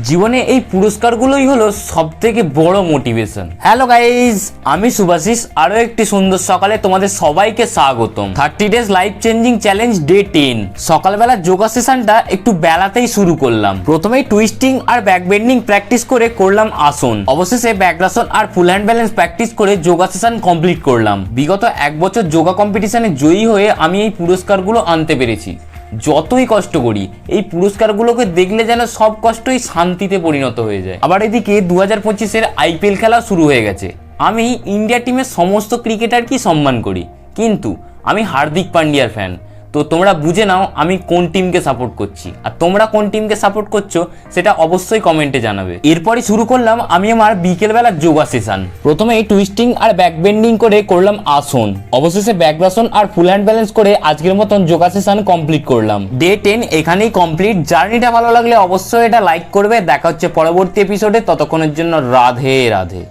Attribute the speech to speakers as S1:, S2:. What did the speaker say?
S1: জীবনে এই পুরস্কারগুলোই হলো সবথেকে বড় মোটিভেশন। হ্যালো গাইজ, আমি সুভাশিস। আরো একটি সুন্দর সকালে তোমাদের সবাইকে স্বাগতম। 30 days life changing challenge day 10। সকালবেলা যোগা সেশনটা একটু বেলাতেই শুরু করলাম। প্রথমেই টুইস্টিং আর ব্যাক বেন্ডিং প্র্যাকটিস করে করলাম আসন। অবশেষে ব্যাকরাসন আর ফুল হ্যান্ড ব্যালেন্স প্র্যাকটিস করে যোগা সেশন কমপ্লিট করলাম। বিগত এক বছর যোগা কম্পিটিশনে জয়ী হয়ে আমি এই পুরস্কারগুলো আনতে পেরেছি। যতই কষ্ট করি এই পুরস্কারগুলোকে দেখলে যেন সব কষ্টই শান্তিতে পরিণত হয়ে যায়। আবার এদিকে 2025-এর IPL খেলা শুরু হয়ে গেছে। আমি ইন্ডিয়া টিমের সমস্ত ক্রিকেটারকেই সম্মান করি, কিন্তু আমি হার্দিক পান্ডিয়ার ফ্যান। তো তোমরা বুঝে নাও আমি কোন টিমকে সাপোর্ট করছি, আর তোমরা কোন টিমকে সাপোর্ট করছো সেটা অবশ্যই কমেন্টে জানাবে। এরপরই শুরু করলাম আমি আমার বিকেলবেলার যোগা সেশন। প্রথমে টুইস্টিং আর ব্যাক বেন্ডিং করে করলাম আসন। অবশেষে ব্যাকরাসন আর ফুল হ্যান্ড ব্যালেন্স করে আজকের মতন যোগা সেশন কমপ্লিট করলাম। ডে 10 এখানেই কমপ্লিট। জার্নিটা ভালো লাগলে অবশ্যই এটা লাইক করবে। দেখা হচ্ছে পরবর্তী এপিসোডে। ততক্ষণের জন্য রাধে রাধে।